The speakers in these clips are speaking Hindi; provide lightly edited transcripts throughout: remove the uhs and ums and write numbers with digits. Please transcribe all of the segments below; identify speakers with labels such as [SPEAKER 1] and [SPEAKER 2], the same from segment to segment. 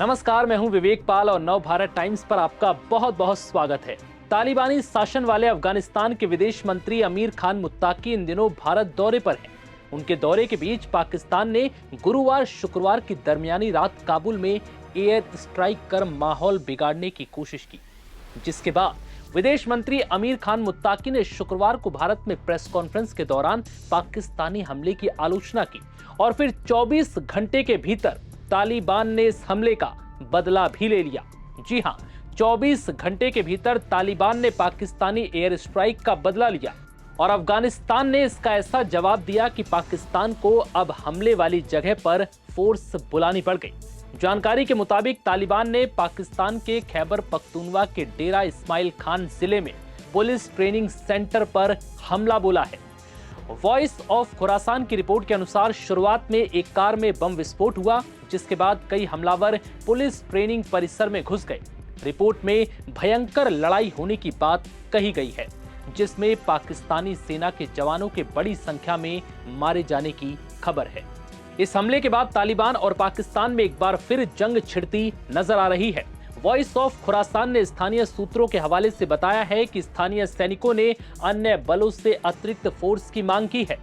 [SPEAKER 1] नमस्कार, मैं हूं विवेक पाल और नव भारत टाइम्स पर आपका बहुत बहुत स्वागत है। तालिबानी शासन वाले अफगानिस्तान के विदेश मंत्री अमीर खान मुत्ताकी इन दिनों भारत दौरे पर हैं। उनके दौरे के बीच पाकिस्तान ने गुरुवार शुक्रवार की दरमियानी रात काबुल में एयर स्ट्राइक कर माहौल बिगाड़ने की कोशिश की, जिसके बाद विदेश मंत्री अमीर खान मुत्ताकी ने शुक्रवार को भारत में प्रेस कॉन्फ्रेंस के दौरान पाकिस्तानी हमले की आलोचना की और फिर 24 घंटे के भीतर तालिबान ने इस हमले का बदला भी ले लिया। जी हां, 24 घंटे के भीतर तालिबान ने पाकिस्तानी एयर स्ट्राइक का बदला लिया और अफगानिस्तान ने इसका ऐसा जवाब दिया कि पाकिस्तान को अब हमले वाली जगह पर फोर्स बुलानी पड़ गई। जानकारी के मुताबिक तालिबान ने पाकिस्तान के खैबर पख्तूनवा के डेरा इस्माइल खान जिले में पुलिस ट्रेनिंग सेंटर पर हमला बोला है। वॉइस ऑफ खुरासान की रिपोर्ट के अनुसार शुरुआत में एक कार में बम विस्फोट हुआ, जिसके बाद कई हमलावर पुलिस ट्रेनिंग परिसर में घुस गए। रिपोर्ट में भयंकर लड़ाई होने की बात कही गई है, जिसमें पाकिस्तानी सेना के जवानों के बड़ी संख्या में मारे जाने की खबर है। इस हमले के बाद तालिबान और पाकिस्तान में एक बार फिर जंग छिड़ती नजर आ रही है। वॉइस ऑफ खुरासान ने स्थानीय सूत्रों के हवाले से बताया है कि स्थानीय सैनिकों ने अन्य बलों से अतिरिक्त फोर्स की मांग की है,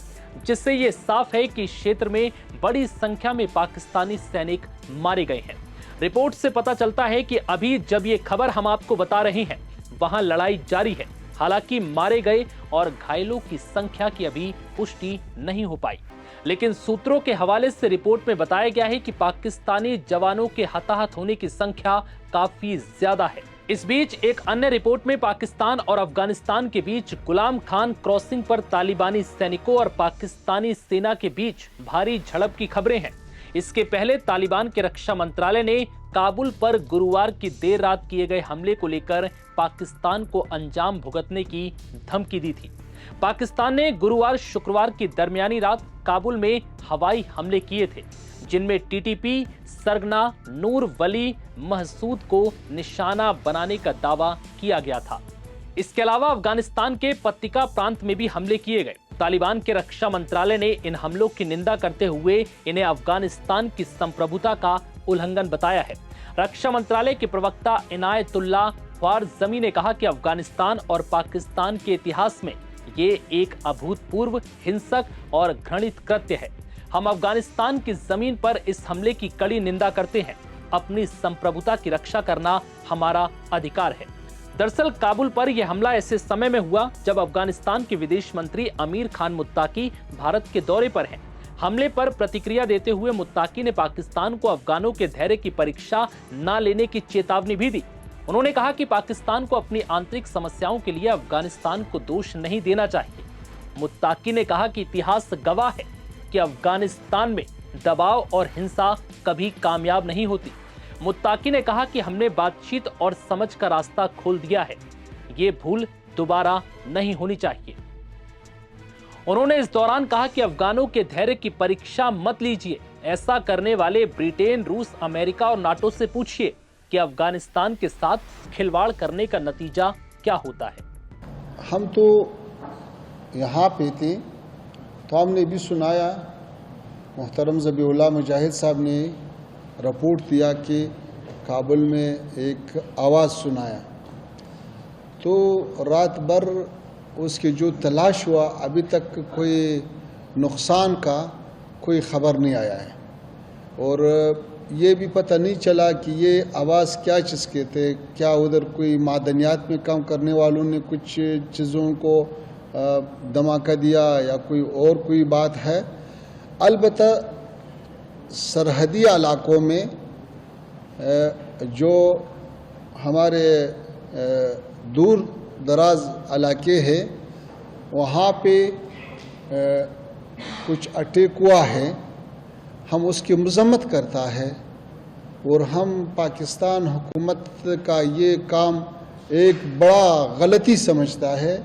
[SPEAKER 1] जिससे ये साफ है कि क्षेत्र में बड़ी संख्या में पाकिस्तानी सैनिक मारे गए हैं। रिपोर्ट से पता चलता है कि अभी जब ये खबर हम आपको बता रहे हैं, वहां लड़ाई जारी है। हालांकि मारे गए और घायलों की संख्या की अभी पुष्टि नहीं हो पाई, लेकिन सूत्रों के हवाले से रिपोर्ट में बताया गया है कि पाकिस्तानी जवानों के हताहत होने की संख्या काफी ज्यादा है। इस बीच एक अन्य रिपोर्ट में पाकिस्तान और अफगानिस्तान के बीच गुलाम खान क्रॉसिंग पर तालिबानी सैनिकों और पाकिस्तानी सेना के बीच भारी झड़प की खबरें हैं। इसके पहले तालिबान के रक्षा मंत्रालय ने काबुल पर गुरुवार की देर रात किए गए हमले को लेकर पाकिस्तान को अंजाम भुगतने की धमकी दी थी। पाकिस्तान ने गुरुवार शुक्रवार की दरमियानी रात काबुल में हवाई हमले किए थे, जिनमें टीटीपी सरगना नूर वली महसूद को निशाना बनाने का दावा किया गया था। इसके अलावा अफगानिस्तान के पत्तिका प्रांत में भी हमले किए गए। तालिबान के रक्षा मंत्रालय ने इन हमलों की निंदा करते हुए इन्हें अफगानिस्तान की संप्रभुता का उल्लंघन बताया है। रक्षा मंत्रालय के प्रवक्ता इनायतुल्लाह ख्वारज़मी ने कहा कि अफगानिस्तान और पाकिस्तान के इतिहास में ये एक अभूतपूर्व हिंसक और घृणित कृत्य है। हम अफगानिस्तान की जमीन पर इस हमले की कड़ी निंदा करते हैं। अपनी संप्रभुता की रक्षा करना हमारा अधिकार है। दरअसल काबुल पर यह हमला ऐसे समय में हुआ जब अफगानिस्तान के विदेश मंत्री अमीर खान मुत्ताकी भारत के दौरे पर हैं। हमले पर प्रतिक्रिया देते हुए मुत्ताकी ने पाकिस्तान को अफगानों के धैर्य की परीक्षा न लेने की चेतावनी भी दी। उन्होंने कहा कि पाकिस्तान को अपनी आंतरिक समस्याओं के लिए अफगानिस्तान को दोष नहीं देना चाहिए। मुत्ताकी ने कहा कि इतिहास गवाह है कि अफगानिस्तान में दबाव और हिंसा कभी कामयाब नहीं होती। मुत्ताकी ने कहा कि हमने बातचीत और समझ का रास्ता खोल दिया है। ये भूल दोबारा नहीं होनी चाहिए। उन्होंने इस दौरान कहा कि अफगानों के धैर्य की परीक्षा मत लीजिए। ऐसा करने वाले ब्रिटेन, रूस, अमेरिका और नाटो से पूछिए कि अफगानिस्तान के साथ खिलवाड़ करने का नतीजा क्या होता है।
[SPEAKER 2] हम तो यहाँ पे थे तो हमने भी सुनाया, मोहतरम ज़बीउल्लाह मुजाहिद साहब ने रिपोर्ट दिया कि काबुल में एक आवाज़ सुनाया, तो रात भर उसकी जो तलाश हुआ, अभी तक कोई नुकसान का कोई ख़बर नहीं आया है और ये भी पता नहीं चला कि ये आवाज़ क्या चीज़ के थे। क्या उधर कोई मादनियात में काम करने वालों ने कुछ चीज़ों को धमाका दिया या कोई बात है। अलबत्ता सरहदी इलाकों में जो हमारे दूर दराज इलाके हैं, वहाँ पे कुछ अटैक हुआ है। हम उसकी मज़म्मत करता है और हम पाकिस्तान हुकूमत का ये काम एक बड़ा गलती समझता है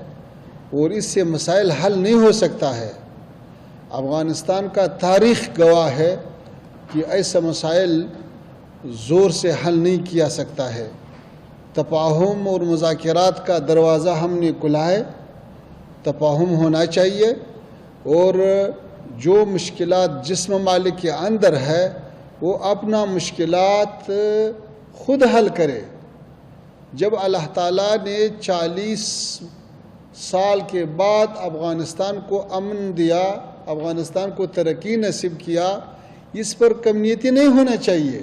[SPEAKER 2] और इससे मसाइल हल नहीं हो सकता है। अफ़गानिस्तान का तारीख़ गवाह है कि ऐसा मसाइल ज़ोर से हल नहीं किया सकता है। तफाहुम और मुज़ाकरात का दरवाज़ा हमने खुला है। तफाहुम होना चाहिए और जो मुश्किलात जिस ममालिक के अंदर है वो अपना मुश्किलात खुद हल करे। जब अल्लाह ताला ने 40 साल के बाद अफ़गानिस्तान को अमन दिया, अफ़गानिस्तान को तरक्की नसीब किया, इस पर कमियती नहीं होना चाहिए।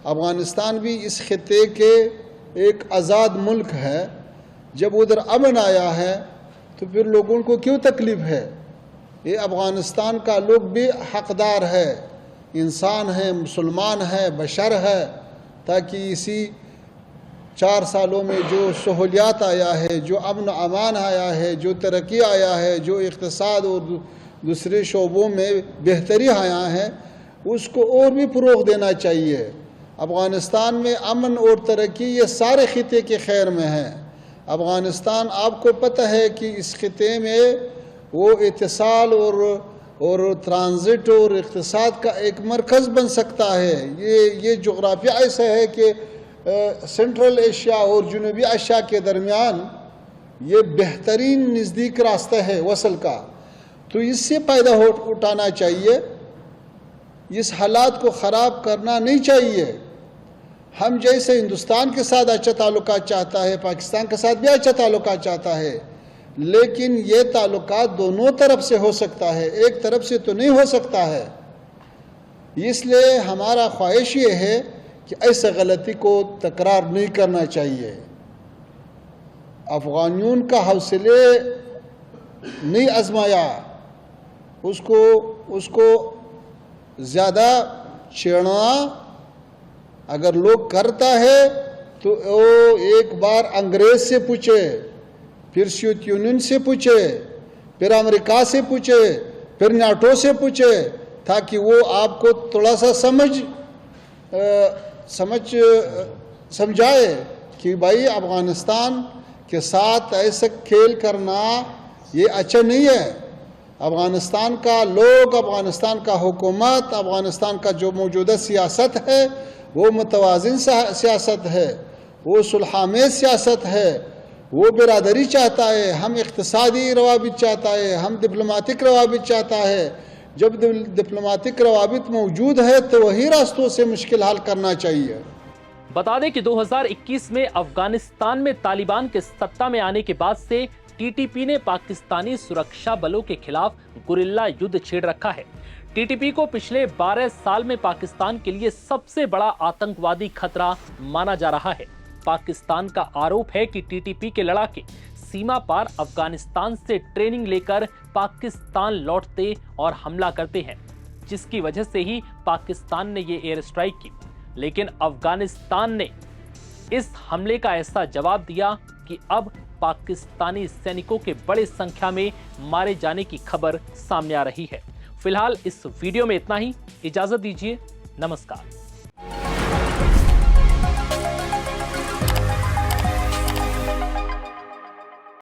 [SPEAKER 2] अफ़गानिस्तान भी इस खित्ते के एक आज़ाद मुल्क है। जब उधर अमन आया है तो फिर लोगों को क्यों तकलीफ़ है? ये अफ़गानिस्तान का लोग भी हकदार है, इंसान है, मुसलमान है, बशर है, ताकि इसी 4 सालों में जो सहूलियात आया है, जो अमन अमान आया है, जो तरक्की आया है, जो इक़्तिसाद और दूसरे शोबों में बेहतरी आया है, उसको और भी फ़रोग़ देना चाहिए। अफ़गानिस्तान में अमन और तरक्की ये सारे खित्ते के खैर में है। अफ़गानिस्तान, आपको पता है कि इस खित्ते में वो इत्तिसाल और ट्रांजिट और इक़्तिसाद का एक मरकज़ बन सकता है। ये जोग्राफिया ऐसा है कि सेंट्रल एशिया और जनूबी एशिया के दरमियान ये बेहतरीन नज़दीक रास्ता है वसल का, तो इससे फ़ायदा उठाना चाहिए। इस हालात को ख़राब करना नहीं चाहिए। हम जैसे हिंदुस्तान के साथ अच्छा ताल्लुकात चाहता है, पाकिस्तान के साथ भी अच्छा ताल्लुकात चाहता है, लेकिन ये ताल्लुकात दोनों तरफ से हो सकता है, एक तरफ से तो नहीं हो सकता है। इसलिए हमारा ख्वाहिश ये है कि ऐसे गलती को तकरार नहीं करना चाहिए। अफ़गानियों का हौसले नहीं आजमाया, उसको ज़्यादा छेड़ना अगर लोग करता है तो वो एक बार अंग्रेज़ से पूछे, फिर सोवियत यूनियन से पूछे, फिर अमेरिका से पूछे, फिर नाटो से पूछे, ताकि वो आपको थोड़ा सा समझाए कि भाई अफ़गानिस्तान के साथ ऐसा खेल करना ये अच्छा नहीं है। अफ़गानिस्तान का लोग, अफ़गानिस्तान का हुकूमत, अफ़गानिस्तान का जो मौजूदा सियासत है वो मुतवाज़िन सियासत है, वो सुलहामेज़ सियासत है, वो बिरादरी चाहता है, हम इक़्तिसादी रवाबित चाहता है, हम डिप्लोमेटिक रवाबित चाहता है। जब डिप्लोमेटिक रवाबित मौजूद है तो वही रास्तों से मुश्किल हल करना चाहिए।
[SPEAKER 1] बता दें कि 2021 में अफगानिस्तान में तालिबान के सत्ता में आने के बाद से टीटीपी ने पाकिस्तानी सुरक्षा बलों के खिलाफ गुरिल्ला युद्ध छेड़ रखा है। टीटीपी को पिछले 12 साल में पाकिस्तान के लिए सबसे बड़ा आतंकवादी खतरा माना जा रहा है। पाकिस्तान का आरोप है कि टीटीपी के लड़ाके सीमा पार अफगानिस्तान से ट्रेनिंग लेकर पाकिस्तान लौटते और हमला करते हैं, जिसकी वजह से ही पाकिस्तान ने ये एयर स्ट्राइक की। लेकिन अफगानिस्तान ने इस हमले का ऐसा जवाब दिया कि अब पाकिस्तानी सैनिकों के बड़ी संख्या में मारे जाने की खबर सामने आ रही है। फिलहाल इस वीडियो में इतना ही। इजाजत दीजिए। नमस्कार।